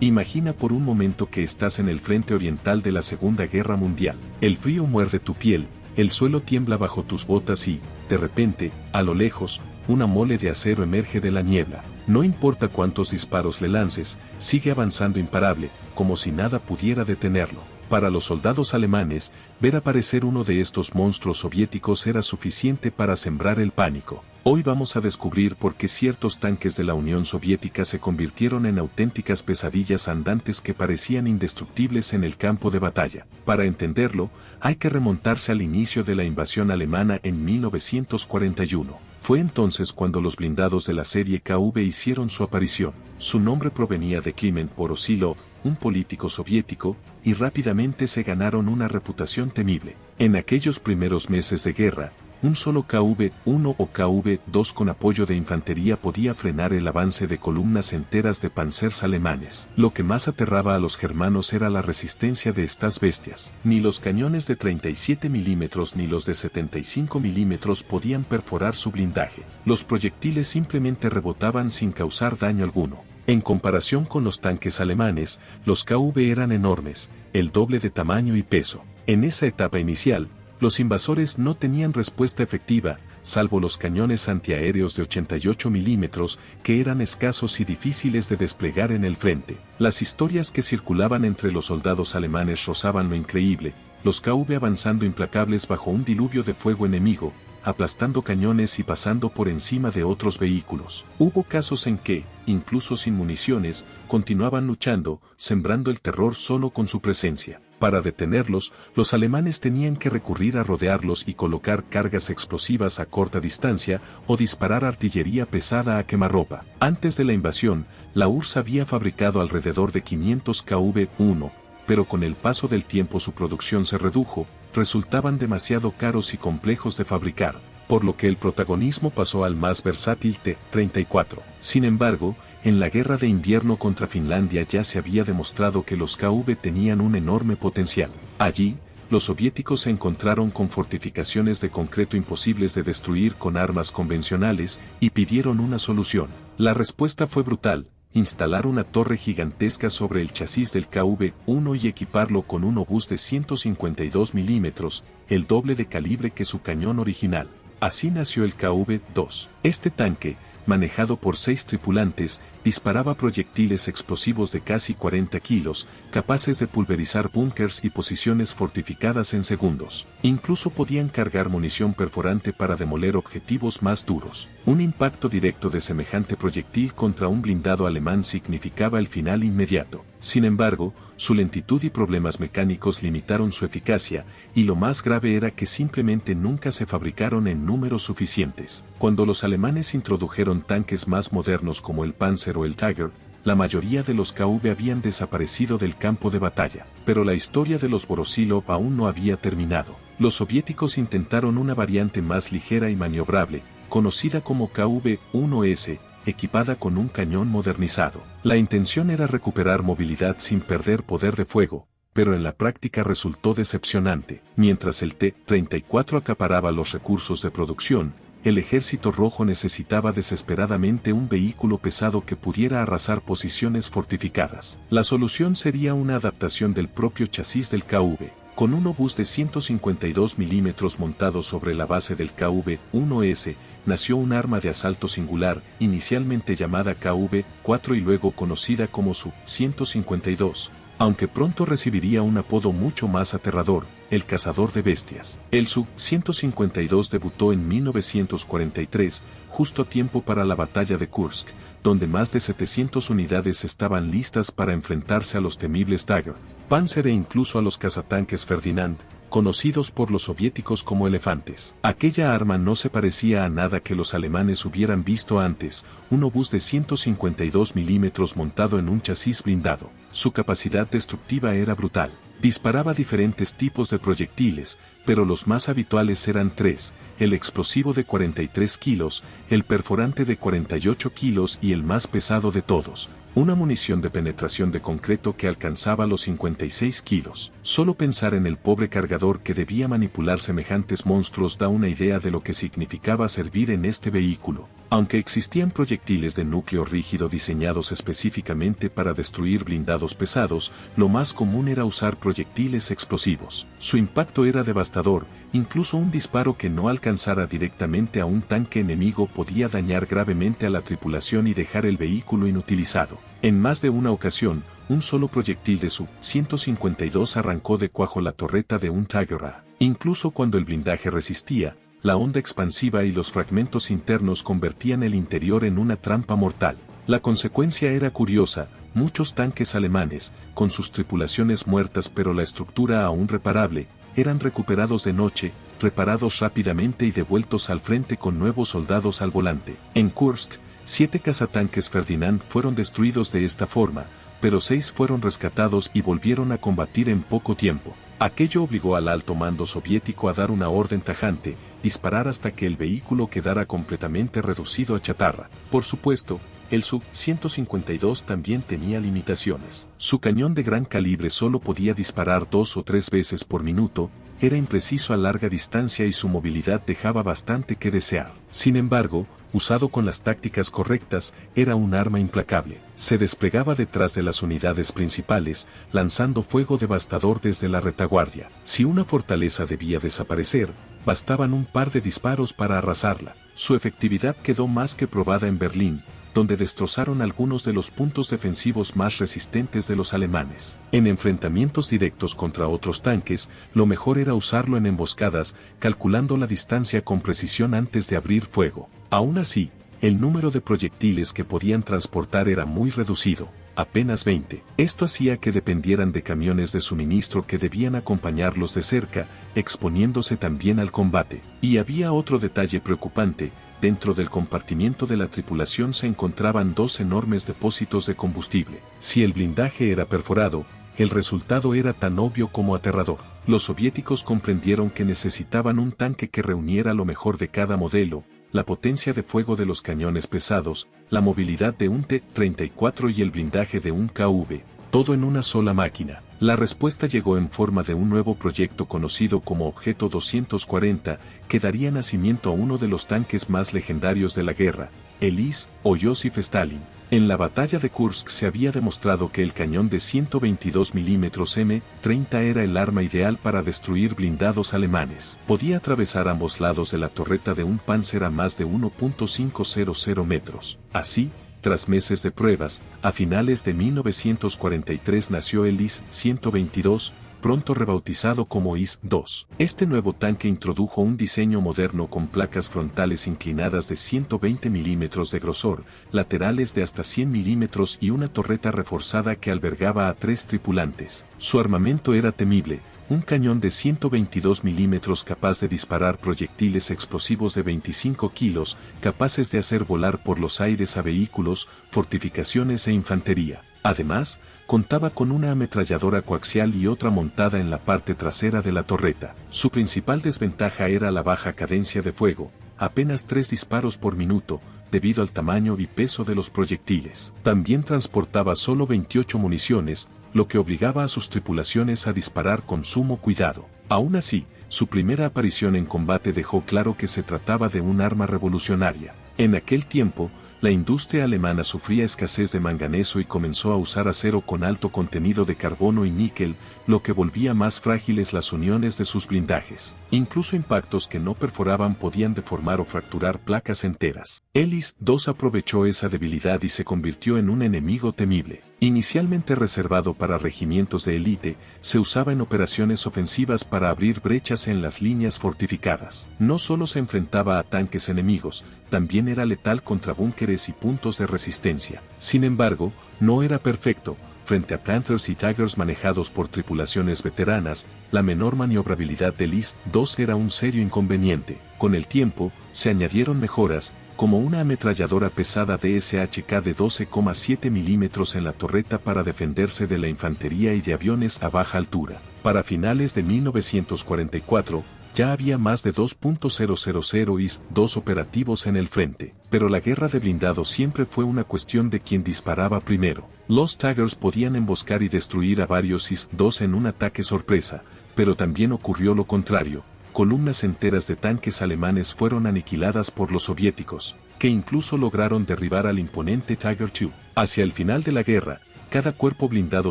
Imagina por un momento que estás en el frente oriental de la Segunda Guerra Mundial. El frío muerde tu piel, el suelo tiembla bajo tus botas y, de repente, a lo lejos, una mole de acero emerge de la niebla. No importa cuántos disparos le lances, sigue avanzando imparable, como si nada pudiera detenerlo. Para los soldados alemanes, ver aparecer uno de estos monstruos soviéticos era suficiente para sembrar el pánico. Hoy vamos a descubrir por qué ciertos tanques de la Unión Soviética se convirtieron en auténticas pesadillas andantes que parecían indestructibles en el campo de batalla. Para entenderlo, hay que remontarse al inicio de la invasión alemana en 1941. Fue entonces cuando los blindados de la serie KV hicieron su aparición. Su nombre provenía de Kliment Voroshilov, un político soviético, y rápidamente se ganaron una reputación temible. En aquellos primeros meses de guerra, un solo KV-1 o KV-2 con apoyo de infantería podía frenar el avance de columnas enteras de panzers alemanes. Lo que más aterraba a los germanos era la resistencia de estas bestias. Ni los cañones de 37 milímetros ni los de 75 milímetros podían perforar su blindaje. Los proyectiles simplemente rebotaban sin causar daño alguno. En comparación con los tanques alemanes, los KV eran enormes, el doble de tamaño y peso. En esa etapa inicial, los invasores no tenían respuesta efectiva, salvo los cañones antiaéreos de 88 milímetros, que eran escasos y difíciles de desplegar en el frente. Las historias que circulaban entre los soldados alemanes rozaban lo increíble, los KV avanzando implacables bajo un diluvio de fuego enemigo, aplastando cañones y pasando por encima de otros vehículos. Hubo casos en que, incluso sin municiones, continuaban luchando, sembrando el terror solo con su presencia. Para detenerlos, los alemanes tenían que recurrir a rodearlos y colocar cargas explosivas a corta distancia o disparar artillería pesada a quemarropa. Antes de la invasión, la URSS había fabricado alrededor de 500 KV-1, pero con el paso del tiempo su producción se redujo, resultaban demasiado caros y complejos de fabricar, por lo que el protagonismo pasó al más versátil T-34. Sin embargo, en la guerra de invierno contra Finlandia ya se había demostrado que los KV tenían un enorme potencial. Allí, los soviéticos se encontraron con fortificaciones de concreto imposibles de destruir con armas convencionales y pidieron una solución. La respuesta fue brutal: instalar una torre gigantesca sobre el chasis del KV-1 y equiparlo con un obús de 152 milímetros, el doble de calibre que su cañón original. Así nació el KV-2. Este tanque, manejado por 6 tripulantes, disparaba proyectiles explosivos de casi 40 kilos, capaces de pulverizar búnkers y posiciones fortificadas en segundos. Incluso podían cargar munición perforante para demoler objetivos más duros. Un impacto directo de semejante proyectil contra un blindado alemán significaba el final inmediato. Sin embargo, su lentitud y problemas mecánicos limitaron su eficacia, y lo más grave era que simplemente nunca se fabricaron en números suficientes. Cuando los alemanes introdujeron tanques más modernos como el Panzer o el Tiger, la mayoría de los KV habían desaparecido del campo de batalla. Pero la historia de los Voroshilov aún no había terminado. Los soviéticos intentaron una variante más ligera y maniobrable, conocida como KV-1S, equipada con un cañón modernizado. La intención era recuperar movilidad sin perder poder de fuego, pero en la práctica resultó decepcionante. Mientras el T-34 acaparaba los recursos de producción, el Ejército Rojo necesitaba desesperadamente un vehículo pesado que pudiera arrasar posiciones fortificadas. La solución sería una adaptación del propio chasis del KV. Con un obús de 152 milímetros montado sobre la base del KV-1S, nació un arma de asalto singular, inicialmente llamada KV-4 y luego conocida como Su-152. Aunque pronto recibiría un apodo mucho más aterrador, el cazador de bestias. El Su-152 debutó en 1943, justo a tiempo para la batalla de Kursk, donde más de 700 unidades estaban listas para enfrentarse a los temibles Tiger, Panzer e incluso a los cazatanques Ferdinand, conocidos por los soviéticos como elefantes. Aquella arma no se parecía a nada que los alemanes hubieran visto antes, un obús de 152 milímetros montado en un chasis blindado. Su capacidad destructiva era brutal. Disparaba diferentes tipos de proyectiles, pero los más habituales eran 3, el explosivo de 43 kilos, el perforante de 48 kilos y el más pesado de todos, una munición de penetración de concreto que alcanzaba los 56 kilos. Solo pensar en el pobre cargador que debía manipular semejantes monstruos da una idea de lo que significaba servir en este vehículo. Aunque existían proyectiles de núcleo rígido diseñados específicamente para destruir blindados pesados, lo más común era usar proyectiles explosivos. Su impacto era devastador, incluso un disparo que no alcanzara directamente a un tanque enemigo podía dañar gravemente a la tripulación y dejar el vehículo inutilizado. En más de una ocasión, un solo proyectil de Su-152 arrancó de cuajo la torreta de un Tiger A. Incluso cuando el blindaje resistía, la onda expansiva y los fragmentos internos convertían el interior en una trampa mortal. La consecuencia era curiosa, muchos tanques alemanes, con sus tripulaciones muertas pero la estructura aún reparable, eran recuperados de noche, reparados rápidamente y devueltos al frente con nuevos soldados al volante. En Kursk, 7 cazatanques Ferdinand fueron destruidos de esta forma, pero 6 fueron rescatados y volvieron a combatir en poco tiempo. Aquello obligó al alto mando soviético a dar una orden tajante, disparar hasta que el vehículo quedara completamente reducido a chatarra. Por supuesto, el Su-152 también tenía limitaciones. Su cañón de gran calibre solo podía disparar 2 o 3 veces por minuto, era impreciso a larga distancia y su movilidad dejaba bastante que desear. Sin embargo, usado con las tácticas correctas, era un arma implacable. Se desplegaba detrás de las unidades principales, lanzando fuego devastador desde la retaguardia. Si una fortaleza debía desaparecer, bastaban un par de disparos para arrasarla. Su efectividad quedó más que probada en Berlín, donde destrozaron algunos de los puntos defensivos más resistentes de los alemanes. En enfrentamientos directos contra otros tanques, lo mejor era usarlo en emboscadas, calculando la distancia con precisión antes de abrir fuego. Aún así, el número de proyectiles que podían transportar era muy reducido, apenas 20. Esto hacía que dependieran de camiones de suministro que debían acompañarlos de cerca, exponiéndose también al combate. Y había otro detalle preocupante: dentro del compartimiento de la tripulación se encontraban 2 enormes depósitos de combustible. Si el blindaje era perforado, el resultado era tan obvio como aterrador. Los soviéticos comprendieron que necesitaban un tanque que reuniera lo mejor de cada modelo, la potencia de fuego de los cañones pesados, la movilidad de un T-34 y el blindaje de un KV, todo en una sola máquina. La respuesta llegó en forma de un nuevo proyecto conocido como Objeto 240, que daría nacimiento a uno de los tanques más legendarios de la guerra, el IS, o Joseph Stalin. En la batalla de Kursk se había demostrado que el cañón de 122 mm M30 era el arma ideal para destruir blindados alemanes. Podía atravesar ambos lados de la torreta de un Panzer a más de 1.500 metros. Así, tras meses de pruebas, a finales de 1943 nació el IS-122, pronto rebautizado como IS-2. Este nuevo tanque introdujo un diseño moderno con placas frontales inclinadas de 120 milímetros de grosor, laterales de hasta 100 milímetros y una torreta reforzada que albergaba a 3 tripulantes. Su armamento era temible: un cañón de 122 milímetros capaz de disparar proyectiles explosivos de 25 kilos, capaces de hacer volar por los aires a vehículos, fortificaciones e infantería. Además, contaba con una ametralladora coaxial y otra montada en la parte trasera de la torreta. Su principal desventaja era la baja cadencia de fuego, apenas 3 disparos por minuto, debido al tamaño y peso de los proyectiles. También transportaba solo 28 municiones, lo que obligaba a sus tripulaciones a disparar con sumo cuidado. Aún así, su primera aparición en combate dejó claro que se trataba de un arma revolucionaria. En aquel tiempo, la industria alemana sufría escasez de manganeso y comenzó a usar acero con alto contenido de carbono y níquel, lo que volvía más frágiles las uniones de sus blindajes. Incluso impactos que no perforaban podían deformar o fracturar placas enteras. El IS-2 aprovechó esa debilidad y se convirtió en un enemigo temible. Inicialmente reservado para regimientos de élite, se usaba en operaciones ofensivas para abrir brechas en las líneas fortificadas. No solo se enfrentaba a tanques enemigos, también era letal contra búnkeres y puntos de resistencia. Sin embargo, no era perfecto. Frente a Panthers y Tigers manejados por tripulaciones veteranas, la menor maniobrabilidad del IS-2 era un serio inconveniente. Con el tiempo, se añadieron mejoras, como una ametralladora pesada DSHK de 12,7 milímetros en la torreta para defenderse de la infantería y de aviones a baja altura. Para finales de 1944, ya había más de 2.000 IS-2 operativos en el frente, pero la guerra de blindados siempre fue una cuestión de quién disparaba primero. Los Tigers podían emboscar y destruir a varios IS-2 en un ataque sorpresa, pero también ocurrió lo contrario. columnas enteras de tanques alemanes fueron aniquiladas por los soviéticos, que incluso lograron derribar al imponente Tiger II. Hacia el final de la guerra, cada cuerpo blindado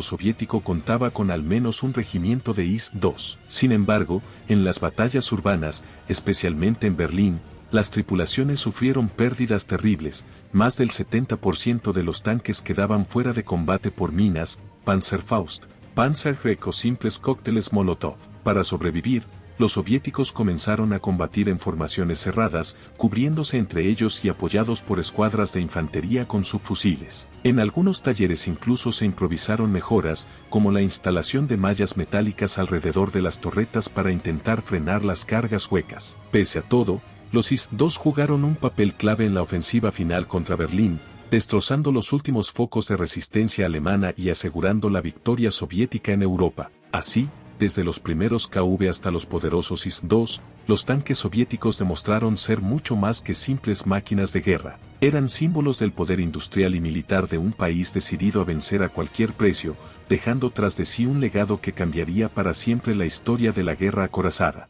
soviético contaba con al menos un regimiento de IS-2. Sin embargo, en las batallas urbanas, especialmente en Berlín, las tripulaciones sufrieron pérdidas terribles, más del 70% de los tanques quedaban fuera de combate por minas, Panzerfaust, Panzerwreck o simples cócteles Molotov. Para sobrevivir, los soviéticos comenzaron a combatir en formaciones cerradas, cubriéndose entre ellos y apoyados por escuadras de infantería con subfusiles. En algunos talleres incluso se improvisaron mejoras, como la instalación de mallas metálicas alrededor de las torretas para intentar frenar las cargas huecas. Pese a todo, los IS-2 jugaron un papel clave en la ofensiva final contra Berlín, destrozando los últimos focos de resistencia alemana y asegurando la victoria soviética en Europa. Así, desde los primeros KV hasta los poderosos IS-2, los tanques soviéticos demostraron ser mucho más que simples máquinas de guerra. Eran símbolos del poder industrial y militar de un país decidido a vencer a cualquier precio, dejando tras de sí un legado que cambiaría para siempre la historia de la guerra acorazada.